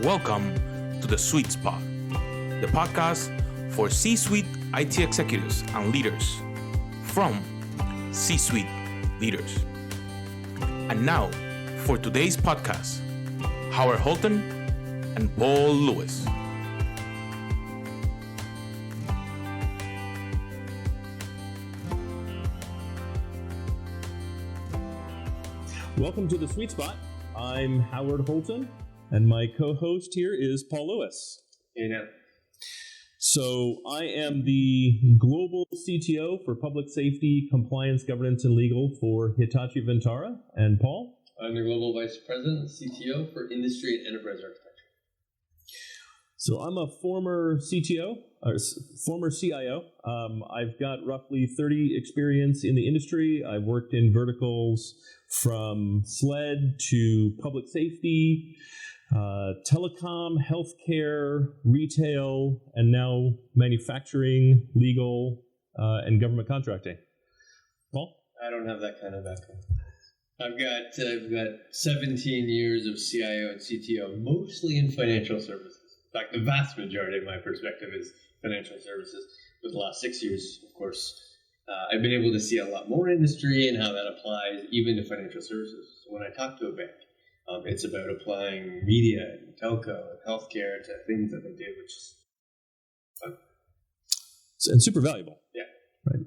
Welcome to The Sweet Spot, the podcast for C-suite IT executives and leaders from C-suite leaders. And now, for today's podcast, Howard Holton and Paul Lewis. Welcome to The Sweet Spot. I'm Howard Holton, and my co-host here is Paul Lewis. Hey now. So I am the Global CTO for Public Safety, Compliance, Governance, and Legal for Hitachi Vantara. And Paul? I'm the Global Vice President, CTO for Industry and Enterprise Architecture. So I'm a former CTO, or former CIO. I've got roughly 30 experience in the industry. I've worked in verticals from SLED to public safety, telecom, healthcare, retail, and now manufacturing, legal, and government contracting. Paul? I don't have that kind of background. I've got 17 years of CIO and CTO, mostly in financial services. In fact, the vast majority of my perspective is financial services. With the last 6 years, of course, I've been able to see a lot more industry and how that applies even to financial services. So when I talk to a bank, it's about applying media and telco and healthcare to things that they do, which is fun. And super valuable. Yeah. Right.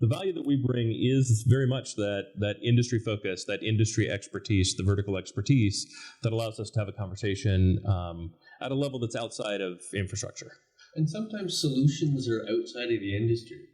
The value that we bring is very much that industry focus, that industry expertise, the vertical expertise that allows us to have a conversation at a level that's outside of infrastructure. And sometimes solutions are outside of the industry.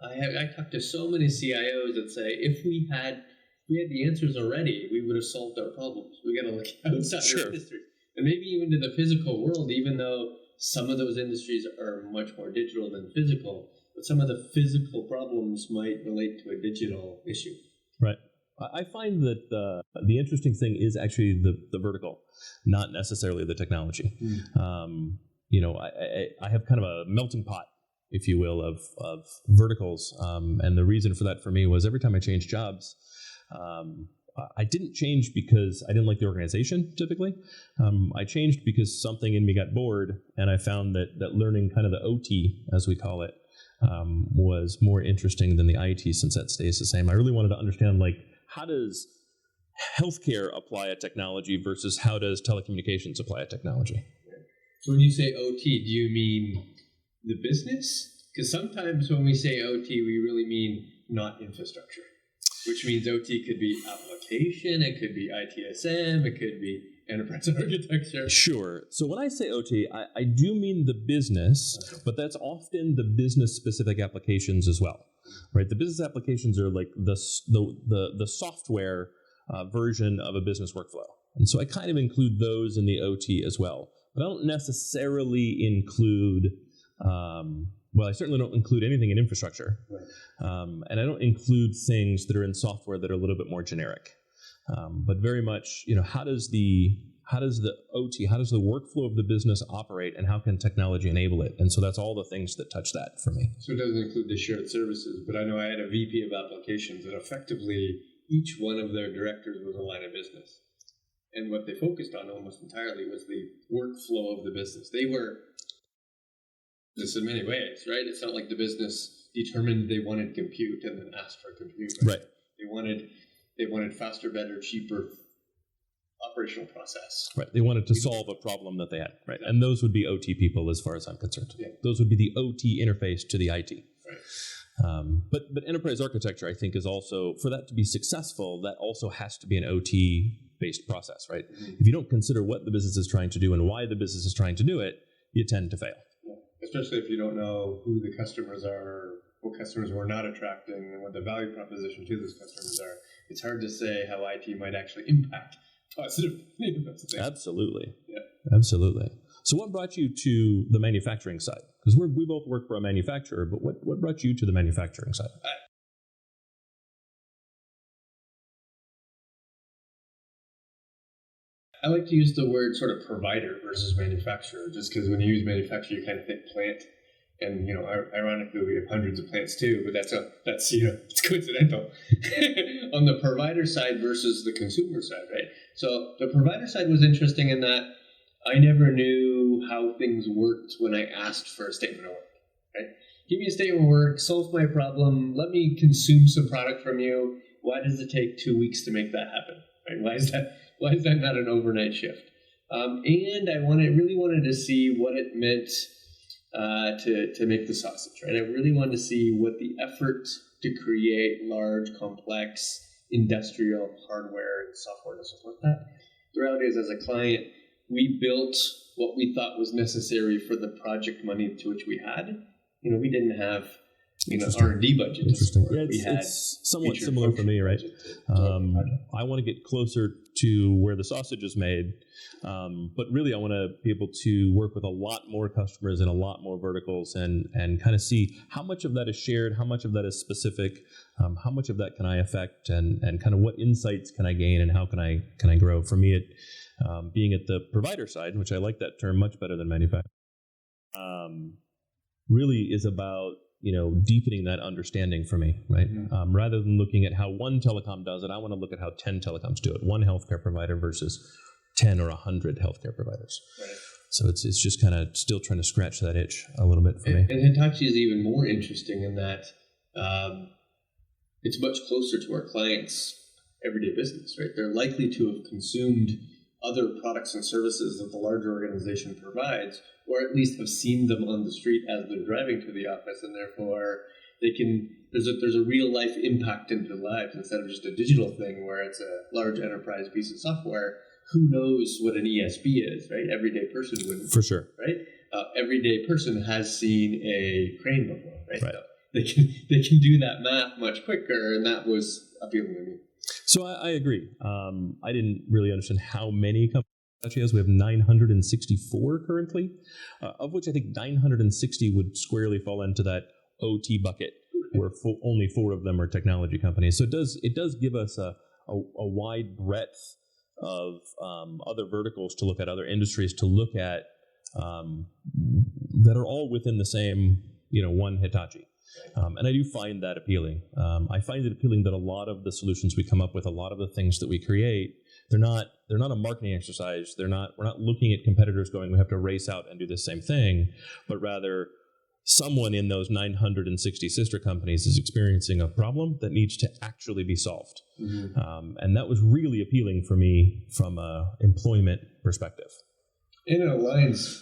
I talk to so many CIOs that say, if we had the answers already, we would have solved our problems. We got to look outside the industry. And maybe even to the physical world, even though some of those industries are much more digital than physical, but some of the physical problems might relate to a digital issue. Right. I find that the interesting thing is actually the vertical, not necessarily the technology. I have kind of a melting pot, if you will, of verticals. And the reason for that for me was every time I changed jobs, I didn't change because I didn't like the organization, typically. I changed because something in me got bored, and I found that learning kind of the OT, as we call it, was more interesting than the IT, since that stays the same. I really wanted to understand, how does healthcare apply a technology versus how does telecommunications apply a technology? So when you say OT, do you mean the business? Because sometimes when we say OT, we really mean not infrastructure, which means OT could be application, it could be ITSM, it could be enterprise architecture. Sure. So when I say OT, I do mean the business, but that's often the business-specific applications as well, right? The business applications are like the software version of a business workflow. And so I kind of include those in the OT as well. But I don't necessarily include, I certainly don't include anything in infrastructure. Right. And I don't include things that are in software that are a little bit more generic. But very much, how does the OT, how does the workflow of the business operate, and how can technology enable it? And so that's all the things that touch that for me. So it doesn't include the shared services, but I know I had a VP of applications that effectively each one of their directors was a line of business. And what they focused on almost entirely was the workflow of the business. They were this in many ways, right? It's not like the business determined they wanted compute and then asked for compute. Right. They wanted faster, better, cheaper operational process. Right. They wanted to solve a problem that they had. Right. And those would be OT people, as far as I'm concerned. Yeah. Those would be the OT interface to the IT. Right. But enterprise architecture, I think, is also, for that to be successful, that also has to be an OT-based process, right? Mm-hmm. If you don't consider what the business is trying to do and why the business is trying to do it, you tend to fail. Yeah. Especially if you don't know who the customers are, what customers we're not attracting, and what the value proposition to those customers are. It's hard to say how IT might actually impact positively. Absolutely. Yeah. Absolutely. So what brought you to the manufacturing side? Because we both work for a manufacturer, but what brought you to the manufacturing side? I like to use the word sort of provider versus manufacturer, just because when you use manufacturer, you kind of think plant. And, ironically, we have hundreds of plants too, but that's it's coincidental. On the provider side versus the consumer side, right? So the provider side was interesting in that I never knew how things worked when I asked for a statement of work. Right? Give me a statement of work, solve my problem, let me consume some product from you. Why does it take 2 weeks to make that happen? Right? Why is that not an overnight shift? And I really wanted to see what it meant to make the sausage. Right? I really wanted to see what the effort to create large, complex industrial hardware and software to support that. The reality is, as a client, we built what we thought was necessary for the project money to which we had. We didn't have R&D budget to support. Yeah, it's somewhat similar for me, right? I want to get closer to where the sausage is made, but really I want to be able to work with a lot more customers in a lot more verticals and kind of see how much of that is shared, how much of that is specific, how much of that can I affect, and kind of what insights can I gain and how can I grow. For me, being at the provider side, which I like that term much better than manufacturer, really is about deepening that understanding for me, right? Mm-hmm. Rather than looking at how one telecom does it, I want to look at how 10 telecoms do it. One healthcare provider versus 10 or 100 healthcare providers. Right. So it's just kind of still trying to scratch that itch a little bit for me. And Hitachi is even more interesting in that it's much closer to our clients' everyday business, right? They're likely to have consumed other products and services that the larger organization provides, or at least have seen them on the street as they're driving to the office, and therefore there's a real life impact into their lives instead of just a digital thing where it's a large enterprise piece of software. Who knows what an ESB is, right? Everyday person wouldn't. For sure. Right? Everyday person has seen a crane before, right? So they can do that math much quicker, and that was appealing to me. So I agree. I didn't really understand how many companies Hitachi has. We have 964 currently, of which I think 960 would squarely fall into that OT bucket, where only 4 of them are technology companies. So it does give us a wide breadth of other verticals to look at, other industries to look at, that are all within the same one Hitachi. And I do find that appealing. I find it appealing that a lot of the solutions we come up with, a lot of the things that we create, they're not a marketing exercise. We're not looking at competitors going, we have to race out and do the same thing, but rather someone in those 960 sister companies is experiencing a problem that needs to actually be solved. Mm-hmm. And that was really appealing for me from an employment perspective. And it aligns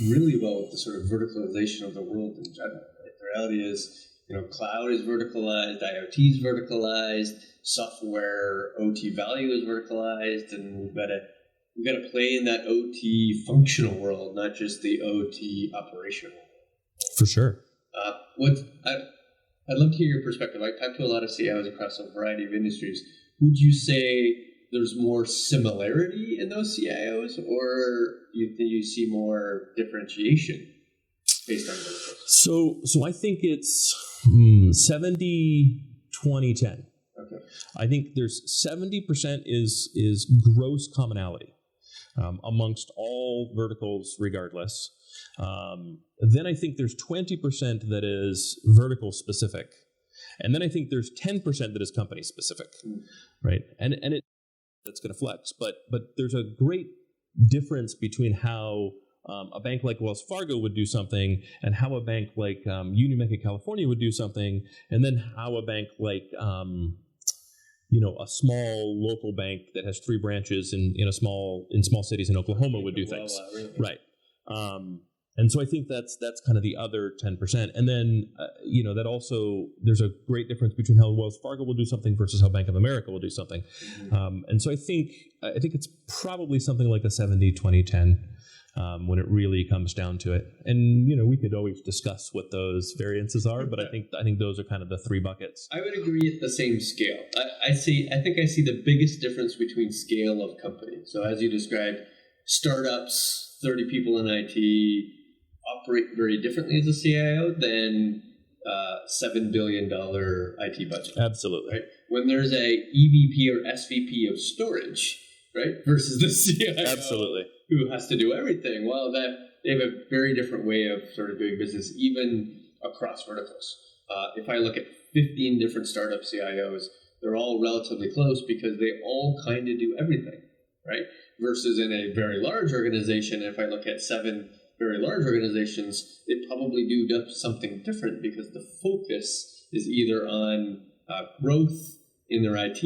really well with the sort of verticalization of the world in general. The reality is, cloud is verticalized, IoT is verticalized, software OT value is verticalized, and we've got to play in that OT functional world, not just the OT operational world. For sure. I'd love to hear your perspective. I talk to a lot of CIOs across a variety of industries. Would you say there's more similarity in those CIOs, or you see more differentiation based on those? So I think it's 70, 20, 10. Okay. I think there's 70% is gross commonality amongst all verticals regardless. Then I think there's 20% that is vertical specific. And then I think there's 10% that is company specific, right? And that's going to flex. But there's a great difference between how a bank like Wells Fargo would do something and how a bank like Union Bank of California would do something, and then how a bank like a small local bank that has 3 branches in small cities in Oklahoma would do things. Right. And so I think that's kind of the other 10%. And then, that also, there's a great difference between how Wells Fargo will do something versus how Bank of America will do something. Mm-hmm. And so I think it's probably something like a 70, 20, 10 when it really comes down to it. And, we could always discuss what those variances are, but I think those are kind of the 3 buckets. I would agree at the same scale. I think I see the biggest difference between scale of company. So as you described, startups, 30 people in IT, operate very differently as a CIO than $7 billion IT budget. Absolutely. Right? When there's a EVP or SVP of storage, right, versus the CIO, absolutely, who has to do everything, well, that they have a very different way of sort of doing business, even across verticals. If I look at 15 different startup CIOs, they're all relatively close because they all kind of do everything, right? Versus in a very large organization, if I look at 7 very large organizations, they probably do something different because the focus is either on growth in their IT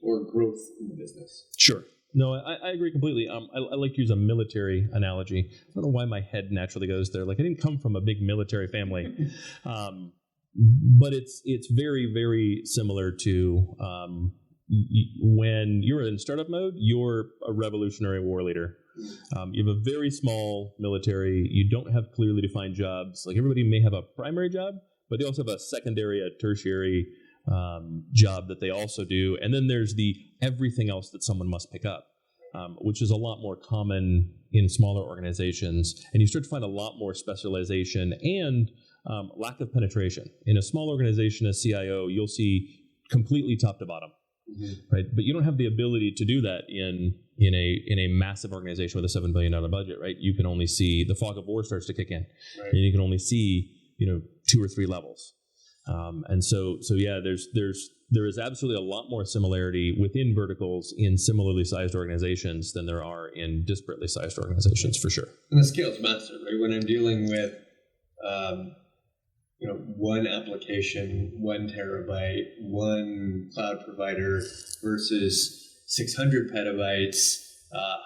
or growth in the business. Sure. No, I agree completely. I like to use a military analogy. I don't know why my head naturally goes there. Like, I didn't come from a big military family, but it's very, very similar to when you're in startup mode, you're a revolutionary war leader. You have a very small military. You don't have clearly defined jobs. Like, everybody may have a primary job, but they also have a secondary, a tertiary job that they also do. And then there's the everything else that someone must pick up, which is a lot more common in smaller organizations. And you start to find a lot more specialization and lack of penetration. In a small organization, as CIO, you'll see completely top to bottom, right? But you don't have the ability to do that in a massive organization with a $7 billion budget, right? You can only see the fog of war starts to kick in, right? And you can only see 2 or 3 levels. And so yeah, there is absolutely a lot more similarity within verticals in similarly sized organizations than there are in disparately sized organizations, for sure. And the scale's massive, right? When I'm dealing with, one application, 1 terabyte, one cloud provider versus 600 petabytes,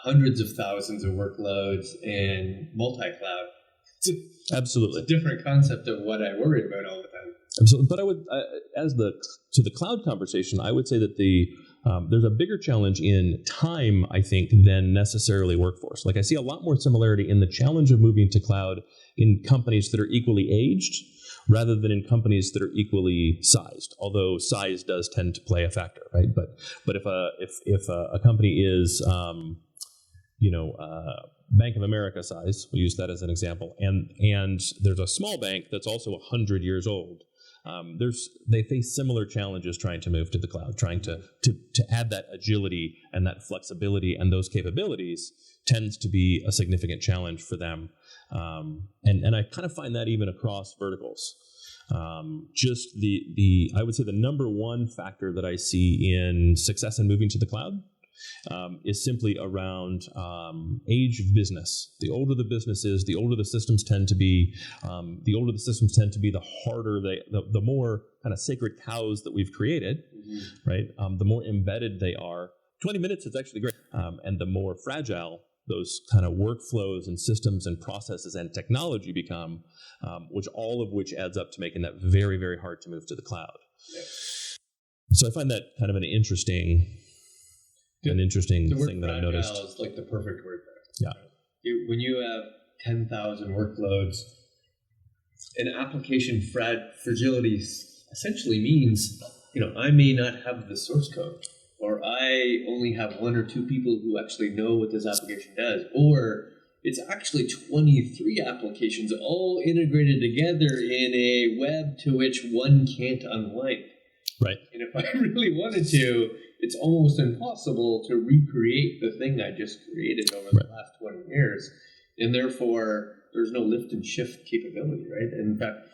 hundreds of thousands of workloads, and multi-cloud. Absolutely. It's a different concept of what I worry about all the time. Absolutely. But I would, to the cloud conversation, I would say that there's a bigger challenge in time, I think, than necessarily workforce. Like, I see a lot more similarity in the challenge of moving to cloud in companies that are equally aged rather than in companies that are equally sized. Although size does tend to play a factor, right? But if a company is Bank of America size, we'll use that as an example, and there's a small bank that's also 100 years old. They face similar challenges trying to move to the cloud, trying to add that agility and that flexibility and those capabilities tends to be a significant challenge for them. And I kind of find that even across verticals. Just I would say the number one factor that I see in success in moving to the cloud is simply around age of business. The older the business is, the older the systems tend to be. The harder the more kind of sacred cows that we've created, right? The more embedded they are. 20 minutes is actually great, and the more fragile those kind of workflows and systems and processes and technology become, all of which adds up to making that very, very hard to move to the cloud. Yeah. So I find that kind of an interesting thing that I noticed. Is like the perfect word Yeah. there. When you have 10,000 workloads, an application fragility essentially means, I may not have the source code, or I only have 1 or 2 people who actually know what this application does, or it's actually 23 applications all integrated together in a web to which one can't unwind. Right. And if I really wanted to, it's almost impossible to recreate the thing I just created over the last 20 years. And therefore, there's no lift and shift capability, right? And in fact,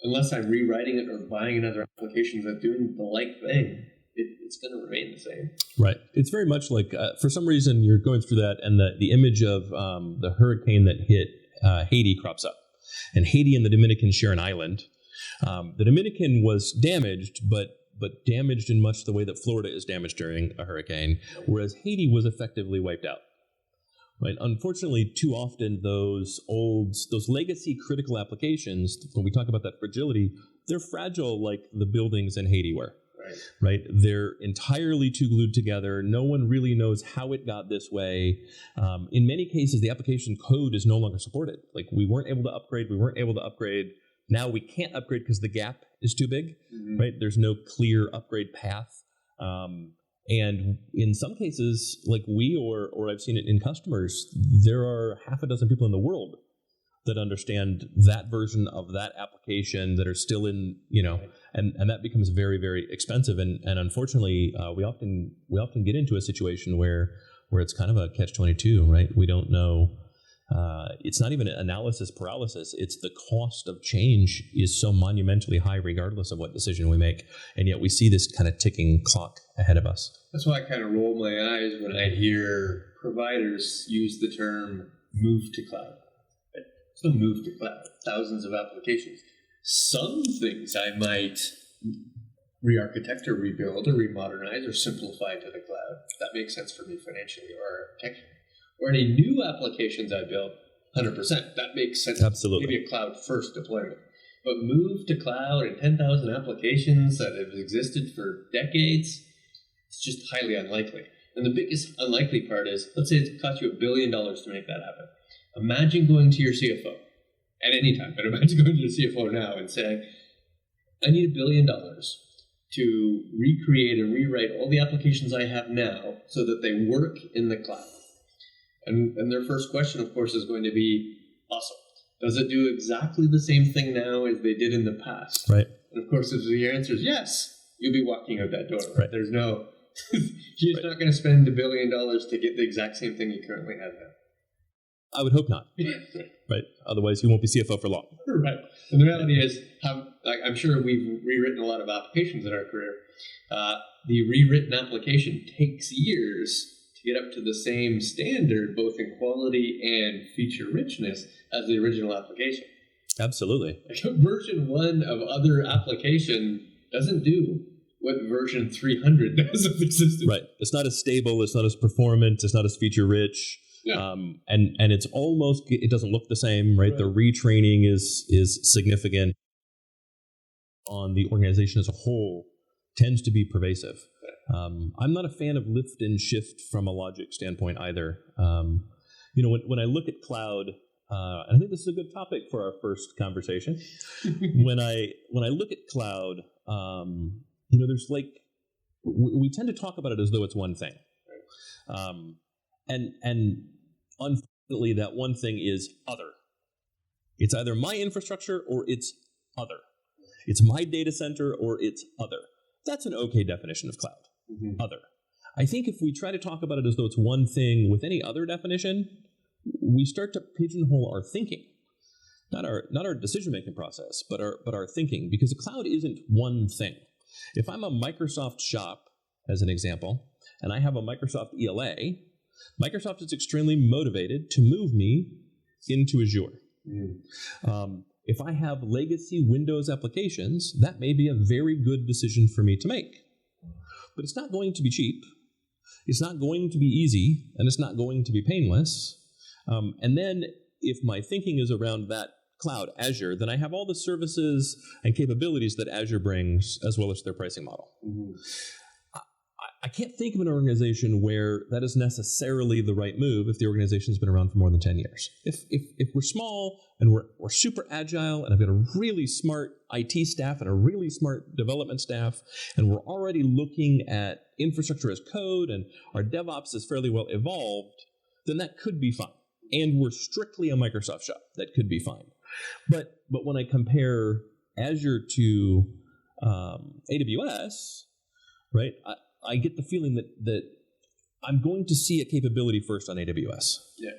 unless I'm rewriting it or buying another application that's doing the like thing, it's going to remain the same. Right. It's very much like, for some reason, you're going through that, and the image of the hurricane that hit Haiti crops up. And Haiti and the Dominican share an island. The Dominican was damaged, but damaged in much the way that Florida is damaged during a hurricane, whereas Haiti was effectively wiped out. Right? Unfortunately, too often those legacy critical applications, when we talk about that fragility, they're fragile like the buildings in Haiti were. Right? They're entirely too glued together. No one really knows how it got this way. In many cases, the application code is no longer supported. Like, we weren't able to upgrade. Now we can't upgrade because the gap is too big, right? There's no clear upgrade path. And in some cases, like or I've seen it in customers, there are half a dozen people in the world that understand that version of that application that are still in, and that becomes very, very expensive. And unfortunately, we often get into a situation where it's kind of a catch-22, right? We don't know It's not even analysis paralysis. It's the cost of change is so monumentally high regardless of what decision we make. And yet we see this kind of ticking clock ahead of us. That's why I kind of roll my eyes when I hear providers use the term move to cloud. It's no move to cloud. Thousands of applications. Some things I might re-architect or rebuild or remodernize or simplify to the cloud. That makes sense for me financially or architecturally. Or any new applications I build, 100%. That makes sense. Absolutely. Maybe a cloud-first deployment. But move to cloud and 10,000 applications that have existed for decades, it's just highly unlikely. And the biggest unlikely part is, let's say it costs you $1 billion to make that happen. Imagine going to your CFO at any time, but imagine going to your CFO now and saying, I need $1 billion to recreate and rewrite all the applications I have now so that they work in the cloud. And their first question, of course, is going to be, awesome. Does it do exactly the same thing now as they did in the past? Right. And of course, if the answer is yes, you'll be walking out that door. Right. There's no, he's not going to spend $1 billion to get the exact same thing he currently has now. I would hope not. Right. Otherwise, he won't be CFO for long. Right. And the reality is, I'm sure we've rewritten a lot of applications in our career. The rewritten application takes years to get up to the same standard, both in quality and feature richness, as the original application. Absolutely. Like version 1 of other application doesn't do what version 300 does of the system. Right. It's not as stable. It's not as performant. It's not as feature rich. Yeah. And it's almost, it doesn't look the same, right? The retraining is significant on the organization as a whole, tends to be pervasive. I'm not a fan of lift and shift from a logic standpoint either. When I look at cloud, and I think this is a good topic for our first conversation. when I look at cloud, there's like, we tend to talk about it as though it's one thing. And unfortunately, that one thing is other. It's either my infrastructure or it's other. It's my data center or it's other. That's an okay definition of cloud. Mm-hmm. Other. I think if we try to talk about it as though it's one thing with any other definition, we start to pigeonhole our thinking. Not our decision-making process, but our thinking, because a cloud isn't one thing. If I'm a Microsoft shop, as an example, and I have a Microsoft ELA, Microsoft is extremely motivated to move me into Azure. Mm. If I have legacy Windows applications, that may be a very good decision for me to make. But it's not going to be cheap. It's not going to be easy, and it's not going to be painless. And then if my thinking is around that cloud, Azure, then I have all the services and capabilities that Azure brings, as well as their pricing model. Mm-hmm. I can't think of an organization where that is necessarily the right move if the organization's been around for more than 10 years. If we're small and we're super agile and I've got a really smart IT staff and a really smart development staff, and we're already looking at infrastructure as code and our DevOps is fairly well evolved, then that could be fine. And we're strictly a Microsoft shop. That could be fine. But when I compare Azure to AWS, right, I get the feeling that I'm going to see a capability first on AWS. Yeah.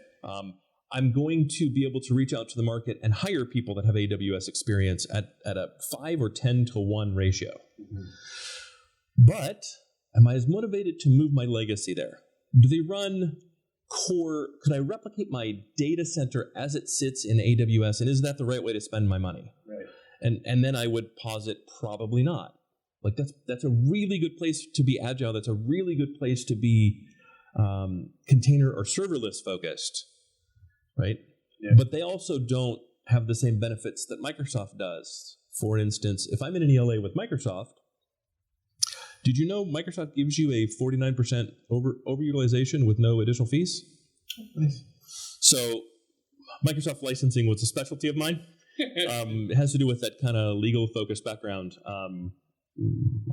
I'm going to be able to reach out to the market and hire people that have AWS experience at a 5 or 10 to 1 ratio. Mm-hmm. But am I as motivated to move my legacy there? Do they run core? Could I replicate my data center as it sits in AWS? And is that the right way to spend my money? Right. And then I would posit probably not. Like that's a really good place to be agile. That's a really good place to be container or serverless focused, right? Yeah. But they also don't have the same benefits that Microsoft does. For instance, if I'm in an ELA with Microsoft, did you know Microsoft gives you a 49% overutilization with no additional fees? Nice. So Microsoft licensing was a specialty of mine. It has to do with that kind of legal focused background.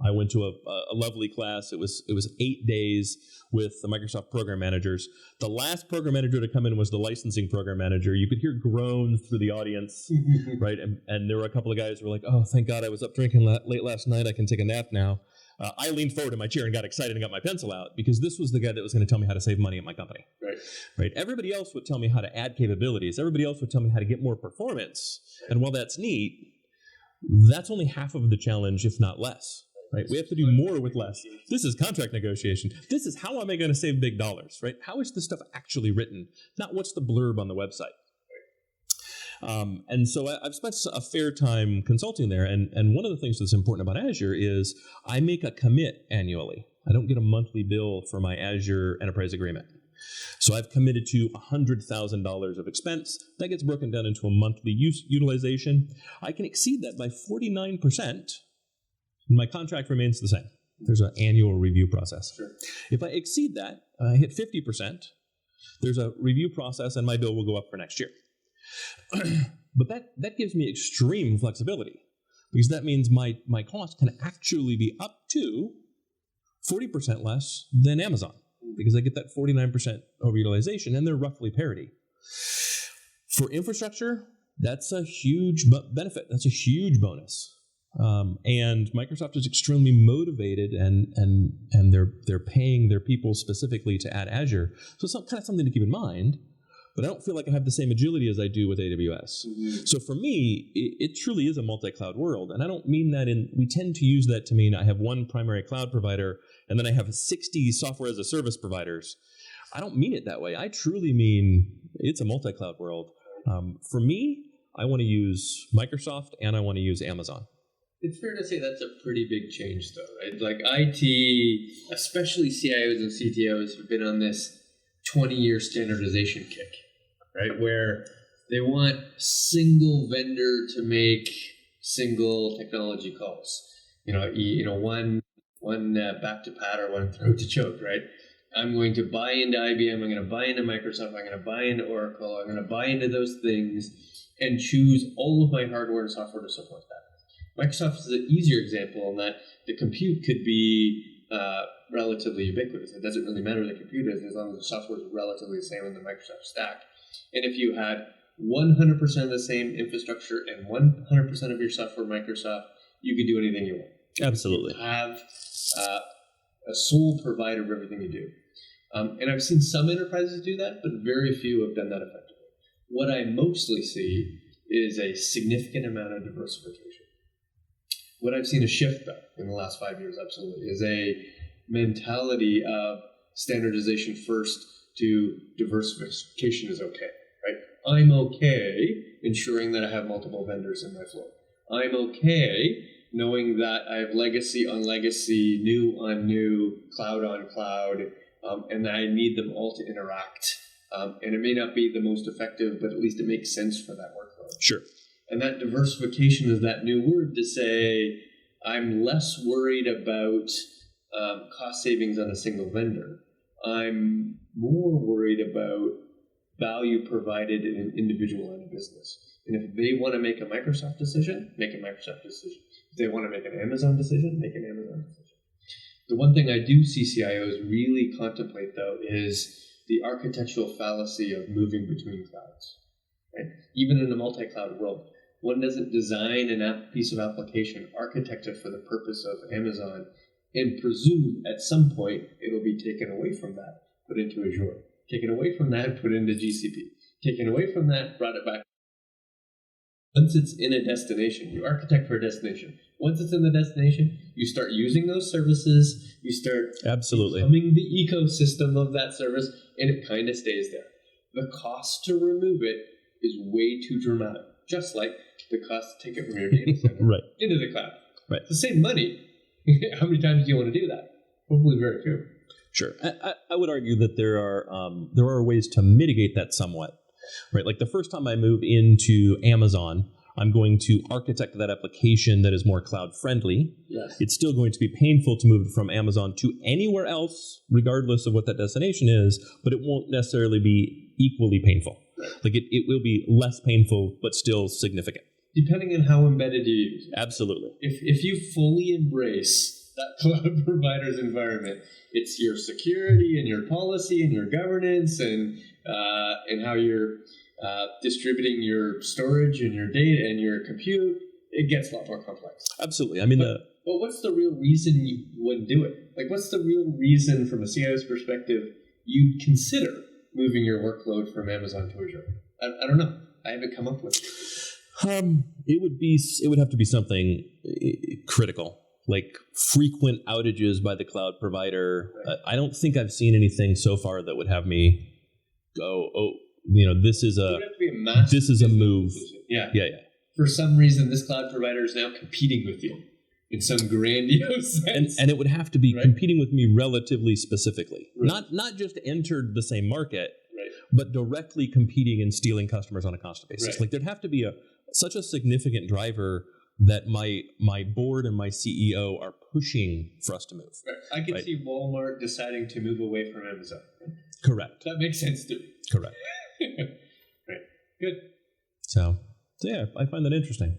I went to a lovely class. It was 8 days with the Microsoft program managers. The last program manager to come in was the licensing program manager. You could hear groans through the audience, right? And there were a couple of guys who were like, "Oh, thank God I was up drinking late last night. I can take a nap now." I leaned forward in my chair and got excited and got my pencil out because this was the guy that was going to tell me how to save money at my company. Right. Everybody else would tell me how to add capabilities. Everybody else would tell me how to get more performance. And while that's neat, that's only half of the challenge, if not less. Right? We have to do more with less. This is contract negotiation. This is how am I going to save big dollars, right? How is this stuff actually written? Not what's the blurb on the website. And so I've spent a fair time consulting there. And one of the things that's important about Azure is I make a commit annually. I don't get a monthly bill for my Azure Enterprise Agreement. So I've committed to $100,000 of expense. That gets broken down into a monthly utilization. I can exceed that by 49%. My contract remains the same. There's an annual review process. Sure. If I exceed that, I hit 50%, there's a review process and my bill will go up for next year. But that gives me extreme flexibility because that means my cost can actually be up to 40% less than Amazon because I get that 49% overutilization and they're roughly parity. For infrastructure, that's a huge benefit. That's a huge bonus. And Microsoft is extremely motivated and they're paying their people specifically to add Azure. So it's kind of something to keep in mind, but I don't feel like I have the same agility as I do with AWS. Mm-hmm. So for me, it truly is a multi-cloud world. And I don't mean that we tend to use that to mean I have one primary cloud provider and then I have 60 software as a service providers. I don't mean it that way. I truly mean it's a multi-cloud world. For me, I want to use Microsoft and I want to use Amazon. It's fair to say that's a pretty big change, though, right? Like IT, especially CIOs and CTOs, have been on this 20-year standardization kick, right? Where they want single vendor to make single technology calls. One back to pat or one throat to choke, right? I'm going to buy into IBM. I'm going to buy into Microsoft. I'm going to buy into Oracle. I'm going to buy into those things and choose all of my hardware and software to support that. Microsoft is an easier example in that the compute could be relatively ubiquitous. It doesn't really matter the compute is as long as the software is relatively the same in the Microsoft stack. And if you had 100% of the same infrastructure and 100% of your software Microsoft, you could do anything you want. Absolutely. You have a sole provider of everything you do. And I've seen some enterprises do that, but very few have done that effectively. What I mostly see is a significant amount of diversification. What I've seen a shift, though, in the last 5 years, absolutely, is a mentality of standardization first to diversification is okay, right? I'm okay ensuring that I have multiple vendors in my flow. I'm okay knowing that I have legacy on legacy, new on new, cloud on cloud, and that I need them all to interact. And it may not be the most effective, but at least it makes sense for that workload. Sure. And that diversification is that new word to say, I'm less worried about cost savings on a single vendor. I'm more worried about value provided in an individual line of business. And if they want to make a Microsoft decision, make a Microsoft decision. If they want to make an Amazon decision, make an Amazon decision. The one thing I do see CIOs really contemplate, though, is the architectural fallacy of moving between clouds. Right? Even in the multi-cloud world, one doesn't design a piece of application architected for the purpose of Amazon and presume at some point it'll be taken away from that, put into Azure, taken away from that, put into GCP, taken away from that, brought it back. Once it's in a destination, you architect for a destination. Once it's in the destination, you start using those services, you start becoming the ecosystem of that service, and it kind of stays there. The cost to remove it is way too dramatic, just like the cost to take it from your data center into the cloud. Right. It's the same money. How many times do you want to do that? Hopefully very few. Sure. I would argue that there are ways to mitigate that somewhat. Right. Like the first time I move into Amazon, I'm going to architect that application that is more cloud friendly. Yes. It's still going to be painful to move from Amazon to anywhere else, regardless of what that destination is, but it won't necessarily be equally painful. Right. Like it will be less painful, but still significant. Depending on how embedded you use it. Absolutely. If you fully embrace that cloud provider's environment, it's your security and your policy and your governance and how you're distributing your storage and your data and your compute, it gets a lot more complex. Absolutely. I mean, But what's the real reason you wouldn't do it? Like, what's the real reason from a CIO's perspective you'd consider moving your workload from Amazon to Azure? I don't know. I haven't come up with it. It would have to be something critical, like frequent outages by the cloud provider. Right. I don't think I've seen anything so far that would have me go, this is It would have to be a massive this is a move. decision. Yeah. Yeah. For some reason, this cloud provider is now competing with you in some grandiose sense. And it would have to be Right. competing with me relatively specifically, Right. not just entered the same market, Right. but directly competing and stealing customers on a constant basis. Right. Like there'd have to be such a significant driver that my board and my CEO are pushing for us to move. Right. I could see Walmart deciding to move away from Amazon. Correct. That makes sense to me. Correct. Right. Good. So yeah, I find that interesting.